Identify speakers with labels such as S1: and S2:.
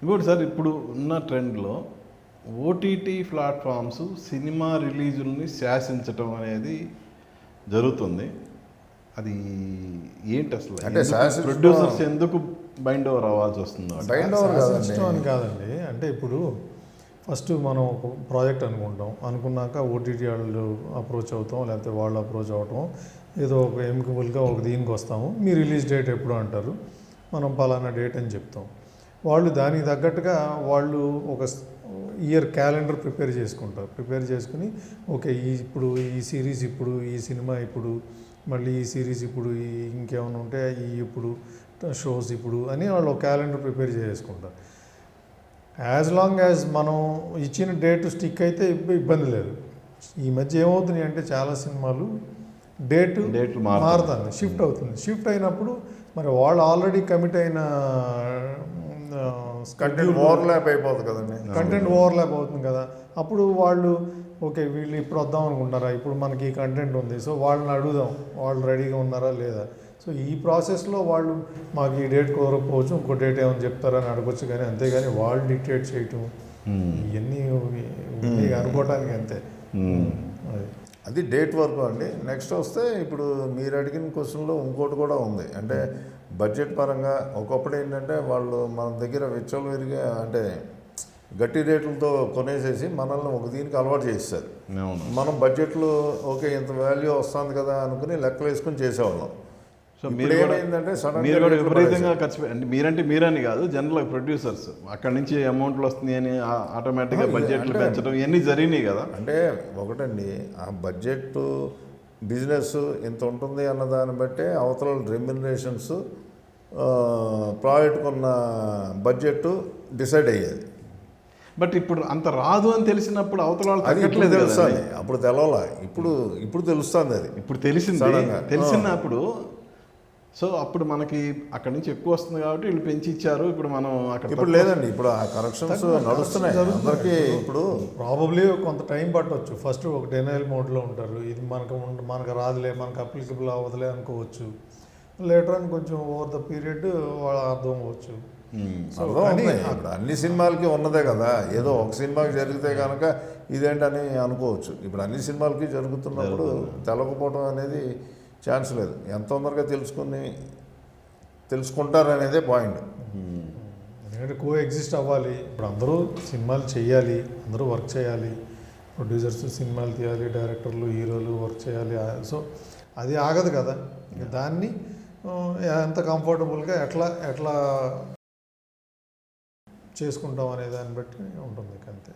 S1: ఇంకోటి సార్, ఇప్పుడు ఉన్న ట్రెండ్లో ఓటీటీ ప్లాట్ఫామ్స్ సినిమా రిలీజుల్ని శాసించటం అనేది జరుగుతుంది. అది ఏంటి అసలు?
S2: అంటే
S1: ప్రొడ్యూసర్స్ ఎందుకు బైండ్ ఓవర్ అవ్వాల్సి వస్తుంది?
S2: బైండ్ ఓవర్
S3: అని కాదండి. అంటే ఇప్పుడు ఫస్ట్ మనం ఒక ప్రాజెక్ట్ అనుకున్నాక ఓటీటీ వాళ్ళు అప్రోచ్ అవుతాం, లేకపోతే వాళ్ళు అప్రోచ్ అవటం, ఏదో ఒక ఎమికబుల్గా ఒక దీనికి వస్తాము, మీ రిలీజ్ డేట్ ఎప్పుడు అంటారు, మనం పలానా డేట్ అని చెప్తాం. వాళ్ళు దానికి తగ్గట్టుగా వాళ్ళు ఒక ఇయర్ క్యాలెండర్ ప్రిపేర్ చేసుకుని ఓకే ఇప్పుడు ఈ సిరీస్, ఇప్పుడు ఈ సినిమా, ఇప్పుడు మళ్ళీ ఈ సిరీస్, ఇప్పుడు ఈ ఇంకేమైనా ఉంటే ఈ ఇప్పుడు షోస్ ఇప్పుడు అని వాళ్ళు ఒక క్యాలెండర్ ప్రిపేర్ చేసుకుంటారు. యాజ్ లాంగ్ యాజ్ మనం ఇచ్చిన డేట్ స్టిక్ అయితే ఇబ్బంది లేదు. ఈ మధ్య ఏమవుతున్నాయి అంటే చాలా సినిమాలు డేట్లు మారుతుంది, షిఫ్ట్ అవుతుంది. షిఫ్ట్ అయినప్పుడు మరి వాళ్ళు ఆల్రెడీ కమిట్ అయిన
S2: కంటెంట్ ఓవర్లాప్ అయిపోతుంది కదండి,
S3: కంటెంట్ ఓవర్లాప్ అవుతుంది కదా. అప్పుడు వాళ్ళు ఓకే వీళ్ళు ఇప్పుడు వద్దాం అనుకుంటారా, ఇప్పుడు మనకి ఈ కంటెంట్ ఉంది, సో వాళ్ళని అడుగుదాం వాళ్ళు రెడీగా ఉన్నారా లేదా. సో ఈ ప్రాసెస్లో వాళ్ళు మాకు ఈ డేట్ కుదరకపోవచ్చు, ఇంకో డేట్ ఏమని చెప్తారని అడగొచ్చు, కానీ అంతేగాని వాళ్ళు డిక్టేట్ చేయటం ఇవన్నీ అనుకోవటానికి అంతే.
S2: అది డేట్ వరకు అండి. నెక్స్ట్ వస్తే ఇప్పుడు మీరు అడిగిన క్వశ్చన్లో ఇంకోటి కూడా ఉంది. అంటే బడ్జెట్ పరంగా ఒకప్పుడు ఏంటంటే వాళ్ళు మన దగ్గర విచ్చలవిరిగా అంటే గట్టి రేట్లతో కొనేసేసి మనల్ని ఒక దీనికి అలవాటు చేస్తారు. మనం బడ్జెట్లో ఓకే ఇంత వాల్యూ వస్తుంది కదా అనుకుని లెక్కలు వేసుకుని చేసేవాళ్ళం.
S1: సో మీరు ఏమైందంటే మీరు కూడా విపరీతంగా ఖర్చు అంటే మీరని కాదు, జనరల్ ప్రొడ్యూసర్స్ అక్కడి నుంచి అమౌంట్లు వస్తుంది అని ఆటోమేటిక్గా బడ్జెట్లు పెంచడం ఇవన్నీ జరిగినాయి కదా.
S2: అంటే ఒకటండి, ఆ బడ్జెట్ బిజినెస్ ఇంత ఉంటుంది అన్న దాన్ని బట్టే అవతల రెమ్యునరేషన్స్ ప్రాజెక్ట్కి ఉన్న బడ్జెట్ డిసైడ్ అయ్యేది.
S1: బట్ ఇప్పుడు అంత రాదు అని తెలిసినప్పుడు అవతల వాళ్ళు
S2: అది తెలుస్తుంది, అప్పుడు తెలవాల, ఇప్పుడు తెలుస్తుంది. అది
S1: ఇప్పుడు తెలిసినప్పుడు సో అప్పుడు మనకి అక్కడి నుంచి ఎక్కువ వస్తుంది కాబట్టి వీళ్ళు పెంచి ఇచ్చారు. ఇప్పుడు మనం అక్కడ
S2: ఇప్పుడు లేదండి, ఇప్పుడు ఆ కరెక్షన్స్ నడుస్తున్నాయి అందరికీ. ఇప్పుడు
S3: ప్రాబబ్లీ కొంత టైం పట్టవచ్చు. ఫస్ట్ ఒక డెనైల్ మోడ్లో ఉంటారు, ఇది మనకు రాదులే, మనకు అప్లికబుల్ అవ్వదులే అనుకోవచ్చు. లేటర్ అని కొంచెం ఓవర్ ద పీరియడ్ వాళ్ళ అర్థం అవ్వచ్చు.
S2: ఇప్పుడు అన్ని సినిమాలకి ఉన్నదే కదా, ఏదో ఒక సినిమాకి జరిగితే కనుక ఇదేంటని అనుకోవచ్చు. ఇప్పుడు అన్ని సినిమాలకి జరుగుతున్నప్పుడు తెలవకపోవడం అనేది ఛాన్స్ లేదు. ఎంత తొందరగా తెలుసుకుంటారు అనేదే పాయింట్.
S3: ఎందుకంటే కో ఎగ్జిస్ట్ అవ్వాలి. ఇప్పుడు అందరూ సినిమాలు చేయాలి, అందరూ వర్క్ చేయాలి, ప్రొడ్యూసర్స్ సినిమాలు తీయాలి, డైరెక్టర్లు హీరోలు వర్క్ చేయాలి. సో అది ఆగదు కదా. దాన్ని ఎంత కంఫర్టబుల్గా ఎట్లా చేసుకుంటాం అనే దాన్ని బట్టి ఉంటుంది అంతే.